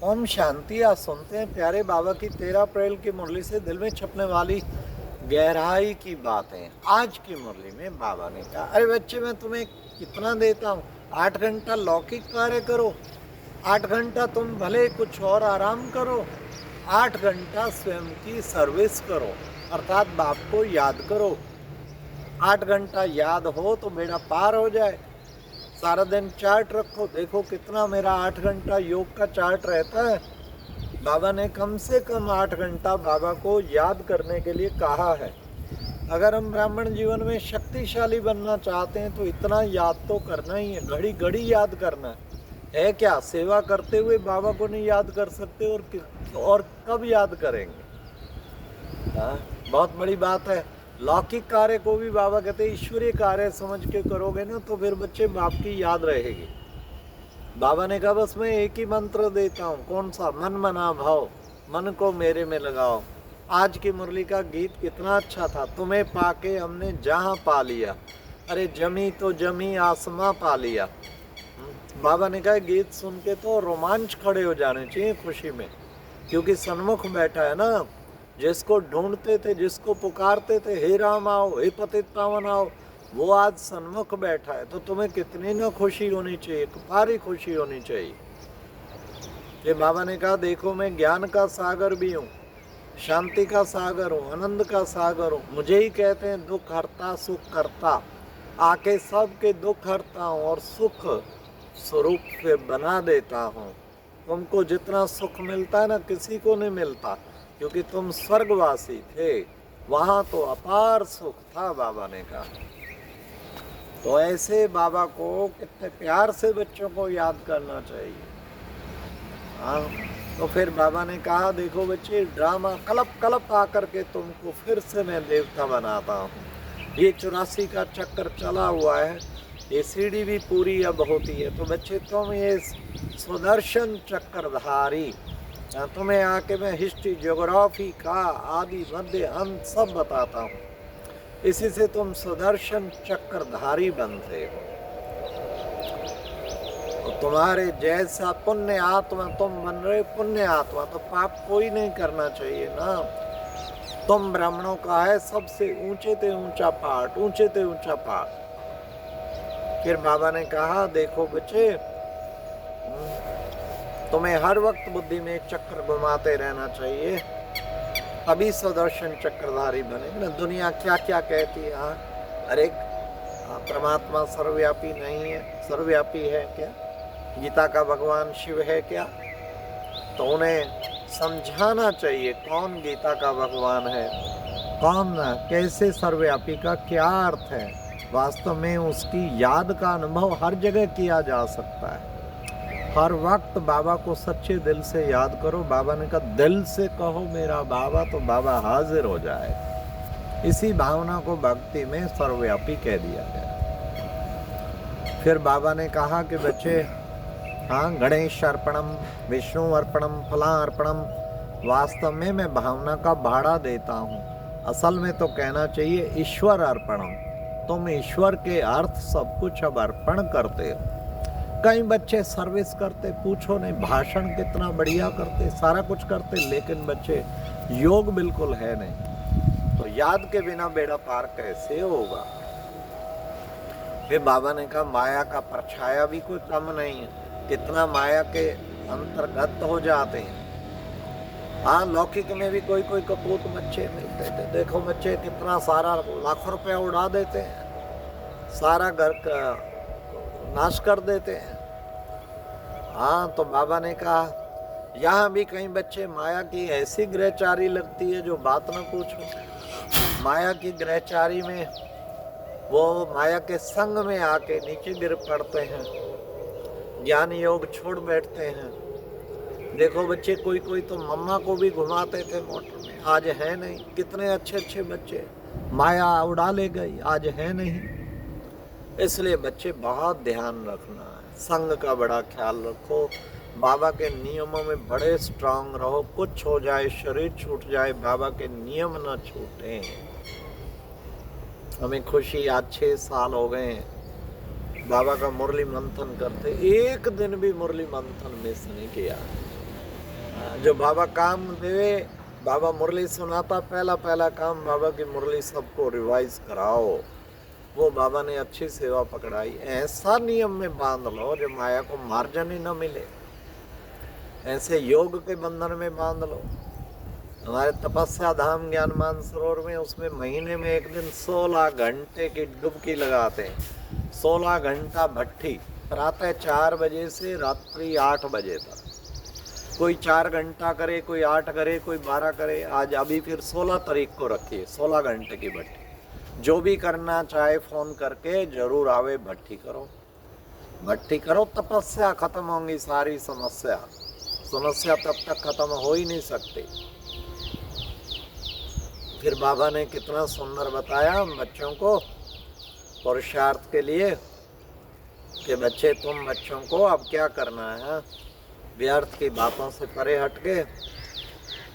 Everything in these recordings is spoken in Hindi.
ओम शांति। आज सुनते हैं प्यारे बाबा की 13 अप्रैल की मुरली से दिल में छपने वाली गहराई की बातें। आज की मुरली में बाबा ने कहा, अरे बच्चे मैं तुम्हें कितना देता हूँ, 8 घंटा लौकिक कार्य करो, 8 घंटा तुम भले कुछ और आराम करो, 8 घंटा स्वयं की सर्विस करो, अर्थात बाप को याद करो। 8 घंटा याद हो तो बेड़ा पार हो जाए। सारा दिन चार्ट रखो, देखो कितना मेरा 8 घंटा योग का चार्ट रहता है। बाबा ने कम से कम 8 घंटा बाबा को याद करने के लिए कहा है। अगर हम ब्राह्मण जीवन में शक्तिशाली बनना चाहते हैं तो इतना याद तो करना ही है, घड़ी घड़ी याद करना है। क्या सेवा करते हुए बाबा को नहीं याद कर सकते और कब याद करेंगे? बहुत बड़ी बात है। लौकिक कार्य को भी बाबा कहते हैं ईश्वरीय कार्य समझ के करोगे ना तो फिर बच्चे बाप की याद रहेगी। बाबा ने कहा बस मैं एक ही मंत्र देता हूँ, कौन सा? मन मना भाव, मन को मेरे में लगाओ। आज की मुरली का गीत कितना अच्छा था, तुम्हें पाके हमने जहाँ पा लिया, अरे जमी तो जमी आसमां पा लिया। बाबा ने कहा गीत सुन के तो रोमांच खड़े हो जाने चाहिए खुशी में, क्योंकि सन्मुख बैठा है ना, जिसको ढूंढते थे, जिसको पुकारते थे, हे राम आओ, हे पतित पावन आओ, वो आज सन्मुख बैठा है। तो तुम्हें कितनी ना खुशी होनी चाहिए, भारी खुशी होनी चाहिए। ये बाबा ने कहा देखो मैं ज्ञान का सागर भी हूँ, शांति का सागर हूँ, आनंद का सागर हूँ। मुझे ही कहते हैं दुख हरता सुख करता, आके सबके दुख हरता हूँ और सुख स्वरूप से बना देता हूँ। तुमको जितना सुख मिलता है ना किसी को नहीं मिलता, क्योंकि तुम स्वर्गवासी थे, वहाँ तो अपार सुख था। बाबा ने कहा तो ऐसे बाबा को कितने प्यार से बच्चों को याद करना चाहिए। हाँ, तो फिर बाबा ने कहा देखो बच्चे, ड्रामा कलप कलप आकर के तुमको फिर से मैं देवता बनाता हूँ। ये 84 का चक्कर चला हुआ है, ये सीढ़ी भी पूरी अब होती है। तो बच्चे तुम ये सुदर्शन चक्रधारी, तुम्हें आके मैं हिस्ट्री, ज्योग्राफी का आदि मध्य अंत सब बताता हूँ, इसी से तुम सुदर्शन चक्रधारी बनते हो। तो तुम्हारे जैसा पुण्य आत्मा तुम बन रहे, पुण्य आत्मा, तो पाप कोई नहीं करना चाहिए ना। तुम ब्राह्मणों का है सबसे ऊंचे ते ऊंचा पाठ, ऊंचे ते ऊंचा पाठ। फिर बाबा ने कहा देखो बच्चे, तुम्हें हर वक्त बुद्धि में एक चक्र घुमाते रहना चाहिए, तभी सुदर्शन चक्रधारी बने ना। दुनिया क्या क्या कहती है, अरे परमात्मा सर्वव्यापी नहीं है, सर्वव्यापी है क्या? गीता का भगवान शिव है क्या? तो उन्हें समझाना चाहिए कौन गीता का भगवान है, कौन कैसे सर्वव्यापी का क्या अर्थ है। वास्तव में उसकी याद का अनुभव हर जगह किया जा सकता है। हर वक्त बाबा को सच्चे दिल से याद करो। बाबा ने कहा दिल से कहो मेरा बाबा, तो बाबा हाजिर हो जाए। इसी भावना को भक्ति में सर्वव्यापी कह दिया गया। फिर बाबा ने कहा कि बच्चे, हाँ, गणेश अर्पणम, विष्णु अर्पणम, फला अर्पणम, वास्तव में मैं भावना का भाड़ा देता हूँ। असल में तो कहना चाहिए ईश्वर अर्पणम, तुम ईश्वर के अर्थ सब कुछ अब अर्पण करते हो। कई बच्चे सर्विस करते, पूछो नहीं, भाषण कितना बढ़िया करते, सारा कुछ करते, लेकिन बच्चे योग बिल्कुल है नहीं। तो याद के बिना बेड़ा पार कैसे होगा? फिर बाबा ने कहा माया का परछाया भी कोई कम नहीं है, कितना माया के अंतर्गत हो जाते हैं। हाँ, लौकिक में भी कोई कोई कपूत बच्चे मिलते थे। देखो बच्चे कितना सारा लाखों रुपया उड़ा देते हैं, सारा घर का नाश कर देते हैं। हाँ, तो बाबा ने कहा यहाँ भी कई बच्चे माया की ऐसी ग्रहचारी लगती है जो बात न पूछो। माया की ग्रहचारी में वो माया के संग में आके नीचे गिर पड़ते हैं, ज्ञान योग छोड़ बैठते हैं। देखो बच्चे, कोई कोई तो मम्मा को भी घुमाते थे मोटर में, आज है नहीं। कितने अच्छे अच्छे बच्चे माया उड़ा ले गई, आज है नहीं। इसलिए बच्चे बहुत ध्यान रखना है, संग का बड़ा ख्याल रखो, बाबा के नियमों में बड़े स्ट्रांग रहो। कुछ हो जाए, शरीर छूट जाए, बाबा के नियम न छूटे। हमें खुशी, आज 6 साल हो गए बाबा का मुरली मंथन करते, एक दिन भी मुरली मंथन मिस नहीं किया। जो बाबा काम देवे, बाबा मुरली सुनाता, पहला पहला काम बाबा की मुरली सबको रिवाइज कराओ। वो बाबा ने अच्छी सेवा पकड़ाई। ऐसा नियम में बांध लो जो माया को मार्जन ही न मिले, ऐसे योग के बंधन में बांध लो। हमारे तपस्या धाम ज्ञान मानसरोवर में, उसमें महीने में एक दिन 16 घंटे की डुबकी लगाते हैं। 16 घंटा भट्ठी, प्रातः 4 बजे से रात्रि 8 बजे तक। कोई 4 घंटा करे, कोई 8 करे, कोई 12 करे। आज अभी फिर 16 तारीख को रखिए 16 घंटे की भट्ठी। जो भी करना चाहे फोन करके जरूर आवे, भट्ठी करो, भट्ठी करो। तपस्या खत्म होंगी सारी समस्या। समस्या तब तक खत्म हो ही नहीं सकती। फिर बाबा ने कितना सुंदर बताया हम बच्चों को पुरुषार्थ के लिए कि बच्चे, तुम बच्चों को अब क्या करना है, व्यर्थ की बातों से परे हटके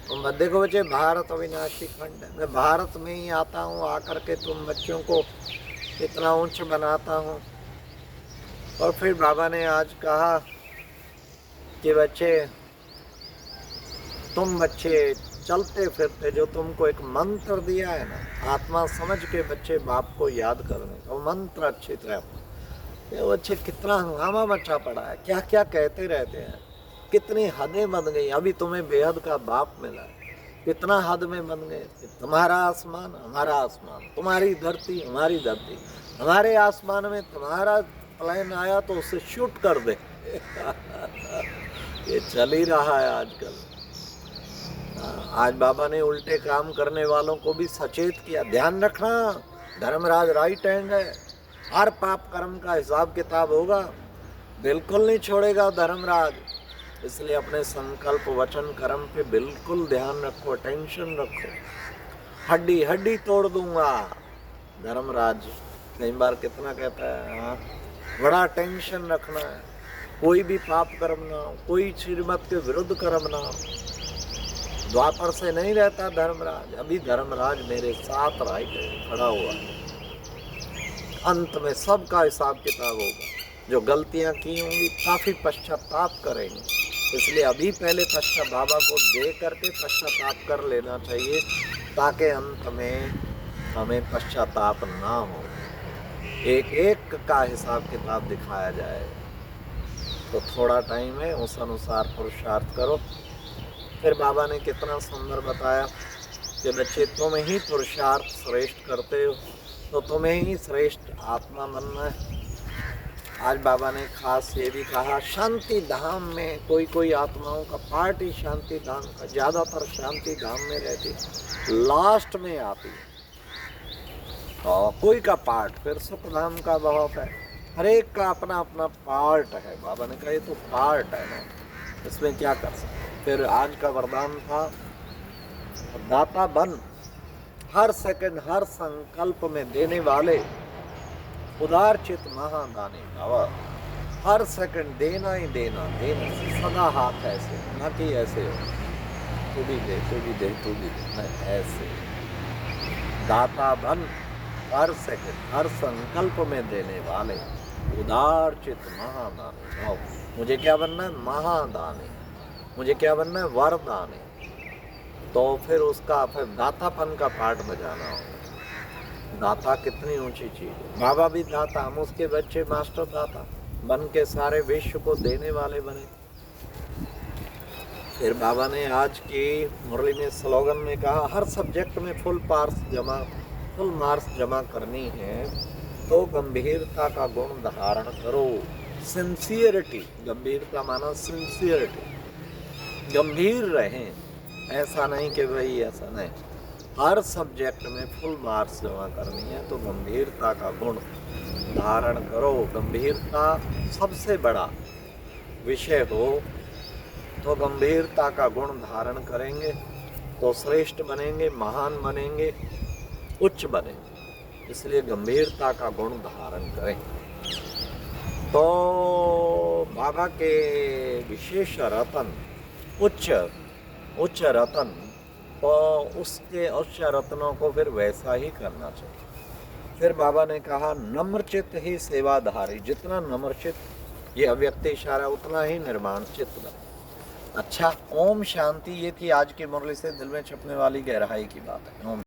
तुम देखो बच्चे, भारत अविनाशी खंड है। मैं भारत में ही आता हूँ, आकर के तुम बच्चों को इतना ऊंच बनाता हूँ। और फिर बाबा ने आज कहा कि बच्चे, तुम बच्चे चलते फिरते, जो तुमको एक मंत्र दिया है ना, आत्मा समझ के बच्चे बाप को याद करने का, वो मंत्र अच्छी तरह। ये बच्चे कितना हंगामा मचा पड़ा है, क्या क्या कहते रहते हैं, कितनी हदें बन गई। अभी तुम्हें बेहद का बाप मिला है, कितना हद में बन गए। तुम्हारा आसमान हमारा आसमान, तुम्हारी धरती हमारी धरती, हमारे आसमान में तुम्हारा प्लेन आया तो उसे शूट कर दे। ये चल ही रहा है आजकल। आज बाबा ने उल्टे काम करने वालों को भी सचेत किया। ध्यान रखना, धर्मराज राइट हैंड है, हर पाप कर्म का हिसाब किताब होगा, बिल्कुल नहीं छोड़ेगा धर्मराज। इसलिए अपने संकल्प वचन कर्म पे बिल्कुल ध्यान रखो, टेंशन रखो। हड्डी हड्डी तोड़ दूंगा धर्मराज कई बार कितना कहता है। हाँ, बड़ा टेंशन रखना है, कोई भी पाप कर्म ना हो, कोई श्रीमत के विरुद्ध कर्म ना हो। द्वापर से नहीं रहता धर्मराज, अभी धर्मराज मेरे साथ राइट खड़ा हुआ है। अंत में सबका हिसाब किताब होगा। जो गलतियां की होंगी काफी पश्चाताप करेंगे, इसलिए अभी पहले पश्चाताप बाबा को दे करके पश्चाताप कर लेना चाहिए, ताकि अंत में हमें पश्चाताप ना हो। एक एक का हिसाब किताब दिखाया जाए। तो थोड़ा टाइम है, उस अनुसार पुरुषार्थ करो। फिर बाबा ने कितना सुंदर बताया कि बच्चे, तुम ही पुरुषार्थ श्रेष्ठ करते हो, तो तुम्हें ही श्रेष्ठ आत्मा बनना है। आज बाबा ने खास ये भी कहा, शांति धाम में कोई कोई आत्माओं का पार्ट ही शांति धाम का, ज़्यादातर शांति धाम में रहती, लास्ट में आती। और कोई का पार्ट फिर सुख धाम का बहुत है। हर एक का अपना अपना पार्ट है। बाबा ने कहा ये तो पार्ट है ना, इसमें क्या कर सकते। फिर आज का वरदान था, दाता बन, हर सेकंड हर संकल्प में देने वाले, उदार चित महादानी भव। हर सेकंड देना ही देना, देना सदा हाथ ऐसे, ना कि ऐसे हो तू भी दे तू भी दे तू भी दे, नहीं ऐसे। दाता बन, हर सेकंड हर संकल्प में देने वाले, उदार चित महादानी भव। मुझे क्या बनना है? महादानी। मुझे क्या बनना है? वरदानी। तो फिर उसका फिर दातापन का पाठ बजाना होगा। दाता कितनी ऊंची चीज है। बाबा भी दाता, हम उसके बच्चे मास्टर दाता बन के सारे विश्व को देने वाले बने। फिर बाबा ने आज की मुरली में स्लोगन में कहा, हर सब्जेक्ट में फुल मार्क्स जमा करनी है तो गंभीरता का गुण धारण करो। सिंसियरिटी, गंभीरता माना सिंसियरिटी, गंभीर रहें। ऐसा नहीं कि भाई ऐसा नहीं, हर सब्जेक्ट में फुल मार्क्स जमा करनी है तो गंभीरता का गुण धारण करो। गंभीरता सबसे बड़ा विषय हो तो गंभीरता का गुण धारण करेंगे तो श्रेष्ठ बनेंगे, महान बनेंगे, उच्च बनेंगे। इसलिए गंभीरता का गुण धारण करें। तो बाबा के विशेष रतन, उच्च रतन, तो उसके उच्च रत्नों को फिर वैसा ही करना चाहिए। फिर बाबा ने कहा नम्र चित्त ही सेवाधारी, जितना नम्र चित्त, ये अव्यक्त इशारा, उतना ही निर्माण चित्त बने। अच्छा, ओम शांति। ये थी आज की मुरली से दिल में छपने वाली गहराई की बात है। ओम।